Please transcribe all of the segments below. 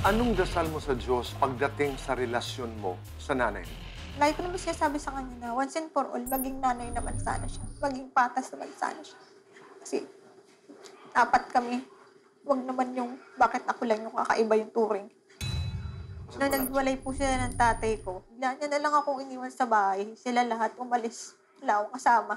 Anong dasal mo sa Diyos pagdating sa relasyon mo sa nanay mo? Lagi ko naman sinasabi sa kanya na once and for all, maging nanay naman sana siya. Maging patas naman sana siya. Kasi, apat kami. Huwag naman yung bakit ako lang yung kakaiba yung turing. Nung nagwalay po sila ng tatay ko, bigla niya na lang akong iniwan sa bahay. Sila lahat umalis. Wala akong kasama.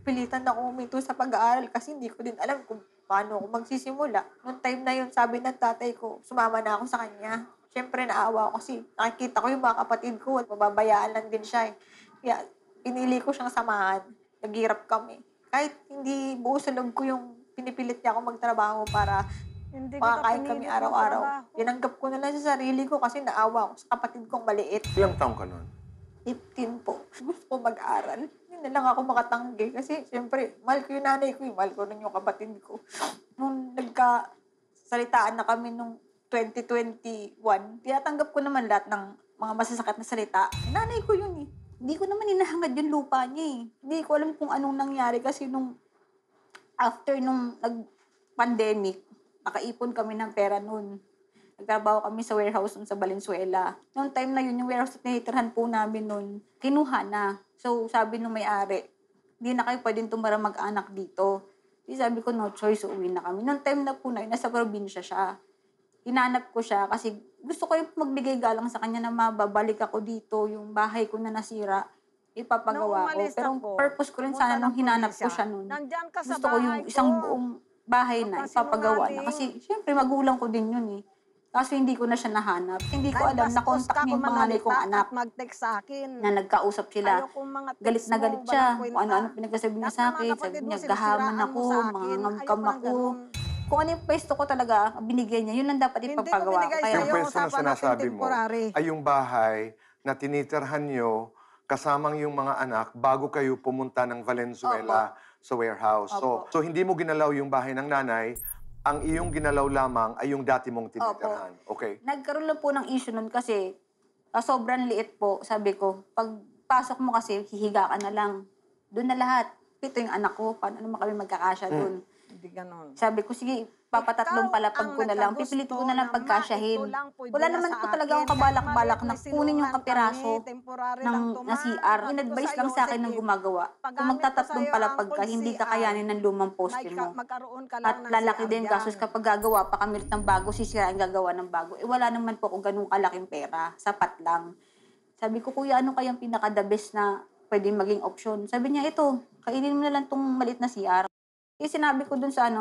Pilitan na akong huminto sa pag-aaral kasi hindi ko din alam kung paano ako magsisimula. Noong time na yun, sabi ng tatay ko, sumama na ako sa kanya. Siyempre, naawa ako kasi nakikita ko yung mga kapatid ko at mababayaan lang din siya. Kaya, pinili ko siyang samahan. Naghirap kami. Kahit hindi buo sa loob ko yung pinipilit niya ako magtrabaho para makakain kami araw-araw. Tinanggap ko na lang sa sarili ko kasi naawa ako sa kapatid kong maliit. Ilang taong ka nun? 15 po. Gusto ko mag-aral. Hindi na lang ako makatanggi kasi siyempre, mahal ko yung nanay ko, mahal ko rin yung kapatid ko. Nung nagka-salitaan na kami nung 2021, tinatanggap ko naman lahat ng mga masasakit na salita. Nanay ko yun eh. Hindi ko naman hinahangad yung lupa niya eh. Hindi ko alam kung anong nangyari kasi nung after nung nag-pandemic, nakaipon kami ng pera nun. Nagtrabaho kami sa warehouse nun sa Valenzuela. Noong time na yun, yung warehouse na tinitirhan po namin nun, kinuha na. So, sabi nung may-ari, hindi na kayo pwedeng tumara mag-anak dito. Sabi ko, no choice, uuwi na kami. Noong time na po na yun, nasa probinsya siya. Hinanap ko siya kasi gusto ko yung magbigay galang sa kanya na mababalik ako dito, yung bahay ko na nasira, ipapagawa ko. Pero ang purpose ko rin sana nung hinanap ko siya nun, gusto ko yung isang buong bahay na ipapagawa na. Kasi syempre magulang ko din yun eh. Kaso hindi ko na siya nahanap. Hindi ko alam, na-contact niya yung panganay kong anak mag-text sa akin. na nagkausap sila. Galit na galit siya. Kung ano-ano pinagsasabi niya sa akin. Sabi niya, gahaman ako, mga ngamkam ako. Kung ano yung pwesto ko talaga, binigay niya, yun ang dapat ipapagawa ko. Kaya Yung pwesto na sinasabi mo ay yung bahay na tinitirhan nyo kasamang yung mga anak bago kayo pumunta ng Valenzuela sa warehouse. So hindi mo ginalaw yung bahay ng nanay, ang iyong ginalaw lamang ay yung dati mong tinitirhan. Okay. nagkaroon lang po ng issue nun kasi sobrang liit po, sabi ko. Pag pasok mo kasi, hihiga ka na lang. Doon na lahat. Pito yung anak ko, paano naman kami magkakasya doon. Hindi ganon. Sabi ko, sige, papatatlong palapag ko na lang. Pipilit ko na lang pagkasyahin. Wala naman po talaga akong kabalak-balak na kunin yung kapiraso ng CR. In-advise lang sa akin ng gumagawa. Kung magtatatlong palapag ka, hindi kakayanin ng lumang poste mo. At lalaki din gastos kapag gagawa pa kami ng bago, sisirain gagawa ng bago. Eh wala naman po kung ganung kalaking pera. Sapat lang. Sabi ko, kuya, ano kayang pinaka-the best na pwedeng maging option? Sabi niya, ito, kainin mo na lang tong maliit na CR. Eh, sinabi ko dun sa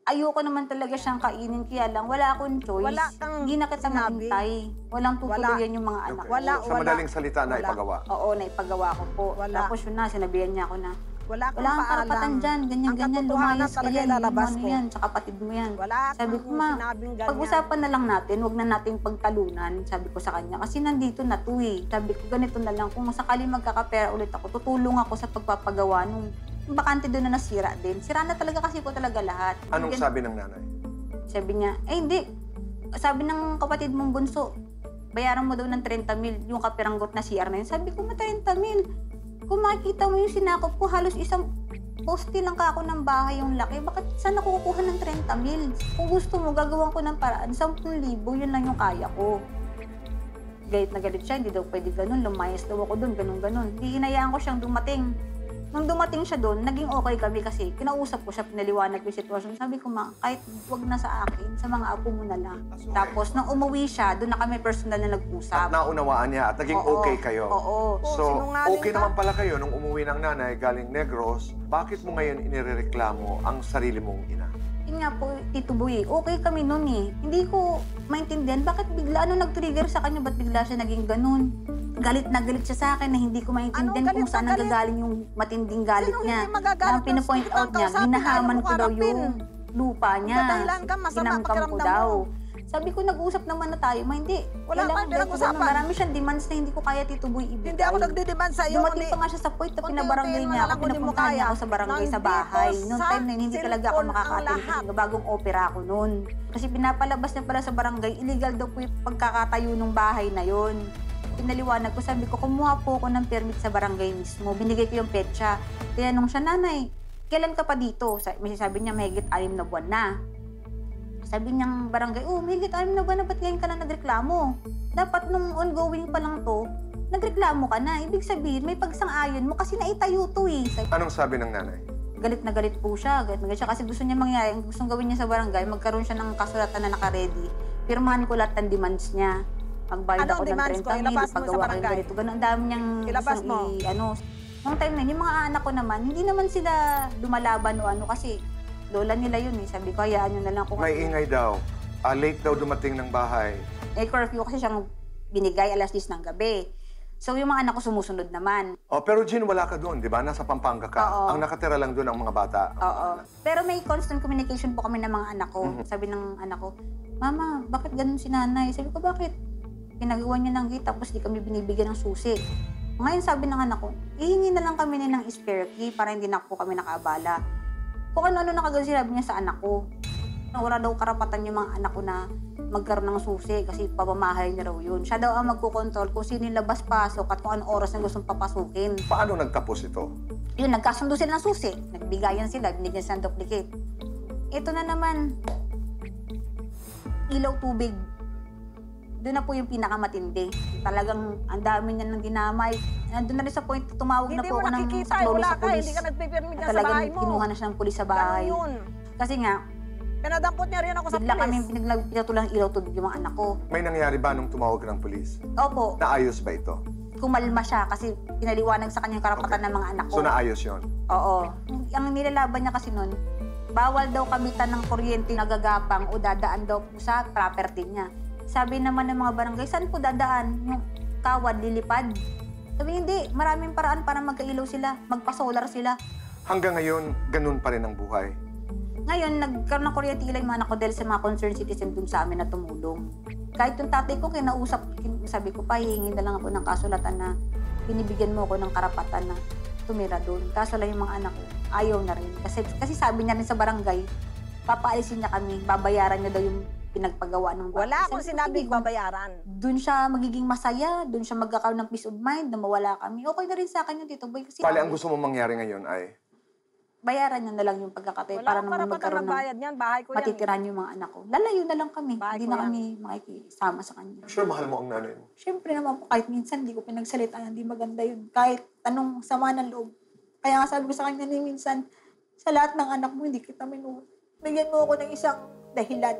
ayoko naman talaga siyang kainin, kaya lang, wala akong choice. Hindi na kita mahintay. Walang tutuluyan yung mga anak. Sa madaling salita na ipagawa. Oo, naipagawa ko po. Tapos yun na, sinabihan niya ako na, wala kang karapatan dyan, ganyan-ganyan, lumayas ka yan, ano yan, sa kapatid mo yan. Sabi ko, ma, pag-usapan na lang natin, huwag na nating pagtalunan, sabi ko sa kanya, kasi nandito na to eh. Sabi ko, ganito na lang, kung sakali magkakapera ulit ako, tutulong ako sa pagpapagawa nung bakante doon na nasira din. Sira na talaga kasi po talaga lahat. Anong sabi ng nanay? Sabi niya, hindi. Sabi ng kapatid mong bunso, bayaran mo daw ng 30,000 yung kapiranggot na CR na yun. Sabi ko, 30,000. Kung makikita mo yung sinakop ko, halos isang poste lang ka ako ng bahay yung laki. Bakit saan ako kukuha ng 30,000? Kung gusto mo, gagawin ko ng paraan, 10,000, yun lang yung kaya ko. Galit na galit siya, hindi daw pwede ganun, lumayas daw ako doon, ganun-ganun. Hindi hinayaan ko siyang dumating. Nung dumating siya doon, naging okay kami kasi kinausap ko siya, pinaliwanag ko yung sitwasyon. Sabi ko, ma, kahit wag na sa akin, sa mga apo mo na lang. Tapos, nung umuwi siya, doon na kami personal na nag-usap. At naunawaan niya at naging okay kayo. Oo. So, okay naman pala kayo nung umuwi ng nanay galing Negros. Bakit mo ngayon inireklamo ang sarili mong ina? Yun nga po, Tito Boy, okay kami noon eh. Hindi ko maintindihan, bakit bigla, nag-trigger sa kanya, ba't bigla siya naging ganun? Galit na galit siya sa akin na hindi ko maintindihan kung saan nagagaling yung matinding galit niya. Na pinapoint out niya, hinahaman ko daw yung lupa niya. Ginamkam ko daw. Sabi ko, nag-usap naman na tayo. Hindi. Wala pa, pinag-usapan. Marami siyang demands na hindi ko kaya, Tito Boy, ibigay. Hindi ako nagde-demand sa iyo. Dumating pa nga siya sa point na pinabarangay niya ako, pinapuntahan niya ako sa barangay sa bahay. Noong time na yun, hindi talaga ako makakatid kasi bagong opera ako noon. Kasi pinapalabas niya pala sa barangay, illegal daw po yung pagkakatayo ng bahay na yun. Pinaliwanag ko, sabi ko, kumuha po ako ng permit sa barangay mismo. Binigay ko yung petsa. Tinanong siya, nanay, kailan ka pa dito? May sabi niya, mahigit 6 na buwan na. Sabi niyang barangay, higit 6 na buwan na ba't ngayon ka na nagreklamo? Dapat nung ongoing pa lang to, nagreklamo ka na. Ibig sabihin, may pagsang-ayon mo kasi naitayo to eh. Anong sabi ng nanay? Galit na galit po siya. Galit na galit siya kasi gusto niya mangyari. Ang gustong gawin niya sa barangay, magkaroon siya ng kasulatan na naka-ready. Pirmahan ko lahat ng demands niya. Magbayad Anong ako ng demands ko? 30,000, Ilabas mo sa paggawa kayo barangay? ganito. Ganun, ang dami niyang Ilabas mo. Nung time na yun, yung mga anak ko naman, hindi naman sila lumalaban o ano kasi lola nila yun eh. Sabi ko, hayaan nyo na lang kung May ingay daw. Late daw dumating ng bahay. curfew kasi siyang binigay 10:00 ng gabi. So yung mga anak ko sumusunod naman. Pero Jean, wala ka doon, di ba? Nasa Pampanga ka. Oo. Ang nakatira lang doon ang mga bata. Oo. Pero may constant communication po kami ng mga anak ko. Sabi ng anak ko, Mama, bakit ganun si nanay? Sabi ko, bakit? Pinagawa niya ng gate tapos di kami binibigyan ng susi. Ngayon sabi ng anak ko, ihingi na lang kami ng spare key para hindi na po kami nakaabala. Kung ano-ano nakagawin sinabi niya sa anak ko. Wala daw karapatan yung mga anak ko na magkaroon ng susi kasi pamamahay niya raw yun. Siya daw ang magkukontrol kung sino yung labas-pasok at kung anong oras na gustong papasukin. Paano nagtapos ito? Yun, nagkasundo sila ng susi. Nagbigayan sila, binigyan sila ng duplicate. Ito na naman, ilaw tubig. Doon na po yung pinakamatindi. Talagang ang dami niya ng dinamay. Nandun na rin sa point, tumawag na Hindi po mo ako ng nakikita, saklolo wala sa ka, polis. hindi ka nagpipirmi At ka sa talagang bahay mo. kinuha na siya ng pulis sa bahay. Ganun yun. Kasi nga, Pinadampot niya rin ako sa bigla kami pulis. pinatulang ilaw tubig yung mga anak ko. May nangyari ba nung tumawag ng pulis? Opo, Naayos ba ito? kumalma siya kasi pinaliwanag sa kanya yung karapatan ng mga anak ko. So naayos yon. Oo. Ang nilalaban niya kasi nun, bawal daw kamitan ng kuryente nagagapang o dadaan daw po sa property niya. Sabi naman ng mga barangay, saan po dadaan? Yung kawad, lilipad. Sabi hindi, maraming paraan para magkailaw sila, magpa-solar sila. Hanggang ngayon, ganun pa rin ang buhay. Ngayon, nagkaroon ng kuryente ilaw yung mga anak ko dahil sa mga concerned citizen dun sa amin na tumulong. Kahit yung tatay ko, kinausap, sabi ko, pahingin na lang ako ng kasulatan na binibigyan mo ako ng karapatan na tumira doon. Kaso lang yung mga anak ko, ayaw na rin. Kasi sabi niya rin sa barangay, papaalisin niya kami, babayaran niya daw yung pinagpagawa ng bahay. Wala akong Sabi ko, sinabing "Sige, kung babayaran. Doon siya magiging masaya, doon siya magkakaroon ng peace of mind na mawala kami. Okay na rin sa akin yung Tito Boy. Kasi Pali, ang gusto mo mangyari ngayon ay bayaran niya na lang yung pagkakatay Wala para akong naman karapatan magkaroon ng magbayad niyan. Bahay ko yan. matitirahan yung mga anak ko. Lalayo na lang kami. Bahay Hindi ko na yan. kami makikisama sa kanya. sure mahal mo ang nanay mo. Siyempre naman po, kahit minsan hindi ko pinagsalitaan, hindi maganda yun. Kahit anong sama ng loob. Kaya nga sabi ko sa kanya ni minsan, sa lahat ng anak mo, hindi kita minuha. Bigyan mo ako ng isang dahilan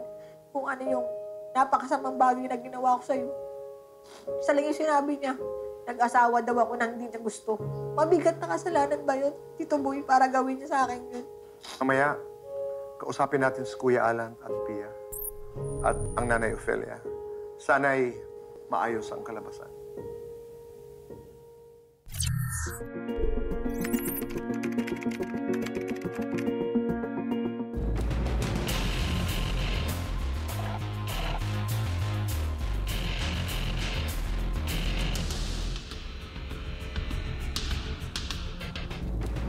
kung ano yung napakasamang bagay na ginawa ko sa'yo. Isa lang yung sinabi niya, nag-asawa daw ako na hindi niya gusto. Mabigat na kasalanan ba yun, Tito Boy, para gawin niya sa akin yun? Mamaya, kausapin natin si Kuya Alan at Pia at ang nanay Ofelia. Sana'y maayos ang kalabasan.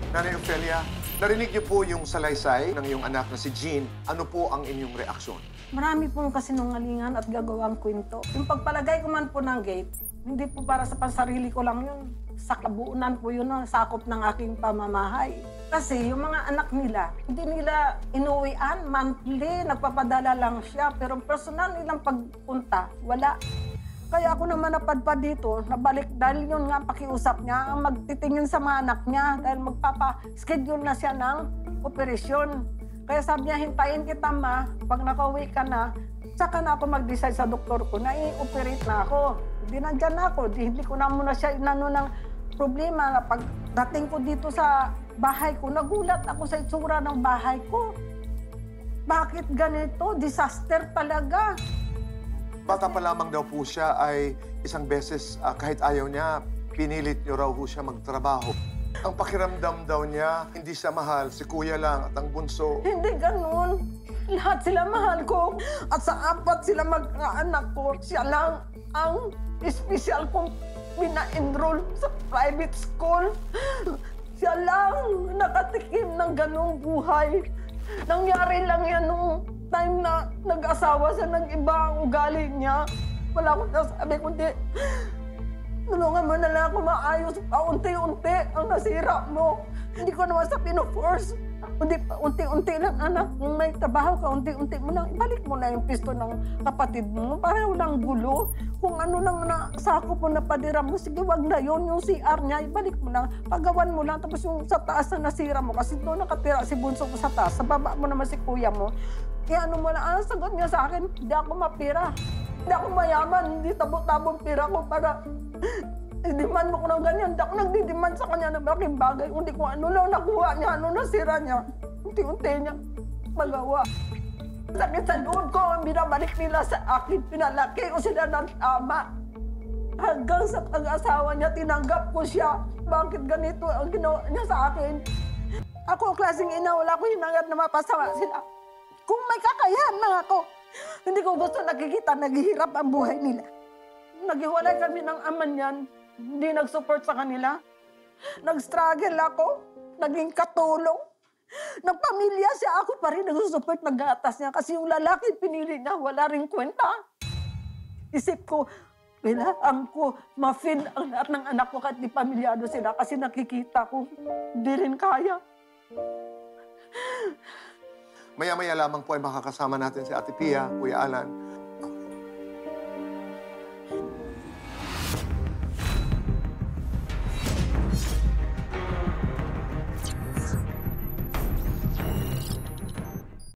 Nanay Ofelia, narinig niyo po yung salaysay ng iyong anak na si Jean. Ano po ang inyong reaksyon? Marami pong kasinungalingan at gagawang kwento. Yung pagpalagay ko man po ng gate, hindi po para sa pansarili ko lang yun. Sa kabuunan po yun, sakop ng aking pamamahay. Kasi yung mga anak nila, hindi nila inuwian, monthly, nagpapadala lang siya. Pero personal nilang pagpunta, wala. Kaya ako naman napadpad dito, nabalik dahil yun nga pakiusap niya, ang magtitingin sa mga anak niya dahil magpapa-schedule na siya ng operasyon. Kaya sabi niya, hintayin kita ma, pag nakauwi ka na, saka na ako mag-decide sa doktor ko na i-operate na ako. Hindi nandyan na ako, hindi ko na muna siya inano ng problema. Pag dating ko dito sa bahay ko, nagulat ako sa itsura ng bahay ko. Bakit ganito? Disaster talaga. Bata pa lamang daw po siya ay isang beses, kahit ayaw niya, pinilit niyo raw po siya magtrabaho. Ang pakiramdam daw niya, hindi siya mahal, si kuya lang at ang bunso. Hindi ganun. Lahat sila mahal ko. At sa 4 sila mag-anak ko, siya lang ang special kong pina-enroll sa private school. Siya lang nakatikim ng ganung buhay. Nangyari lang yan nung time na nag-asawa siya ng iba ang ugali niya. Wala akong nasabi kundi, tulungan mo na lang ako maayos. Paunti-unti ang nasira mo. Hindi ko naman sa pino-force. Unti-unti lang, anak. Kung may trabaho ka, unti-unti mo lang, ibalik mo na yung pisto ng kapatid mo para walang gulo. Kung ano lang nasako mo na padira mo, sige, wag na yun. Yung CR niya, ibalik mo lang. Pagawan mo lang, tapos yung sa taas na nasira mo, kasi doon nakatira si Bunso mo sa taas, sa baba mo naman si kuya mo. Kaya ano mo lang, sagot niya sa akin, hindi ako mapira. Hindi ako mayaman, hindi tabo-tabong pira ko para i-demand mo ko ng ganyan. Hindi ako nagdi-demand sa kanya ng malaking bagay. Hindi ko ano lang nakuha niya, ano nasira niya. Unti-unti niya magawa. Sakit sa loob ko, binabalik nila sa akin. Pinalaki ko sila ng tama. Hanggang sa pag-asawa niya, tinanggap ko siya. Bakit ganito ang ginawa niya sa akin? Ako, klaseng ina, wala ko hinangad na mapasama sila. Kung may kakayahan lang ako, hindi ko gusto nakikita, naghihirap ang buhay nila. Naghiwalay kami ng ama niyan. Hindi nag-support sa kanila. Nag-struggle ako. Naging katulong. Nagpamilya siya. Ako pa rin nag-support, nag-aatas niya. Kasi yung lalaki pinili niya, wala rin kwenta. Isip ko, kailangan ko ma-feel ang lahat ng anak ko kahit di pamilyado sila. Kasi nakikita ko, hindi rin kaya. Maya-maya lamang po ay makakasama natin si Ate Pia, Kuya Alan.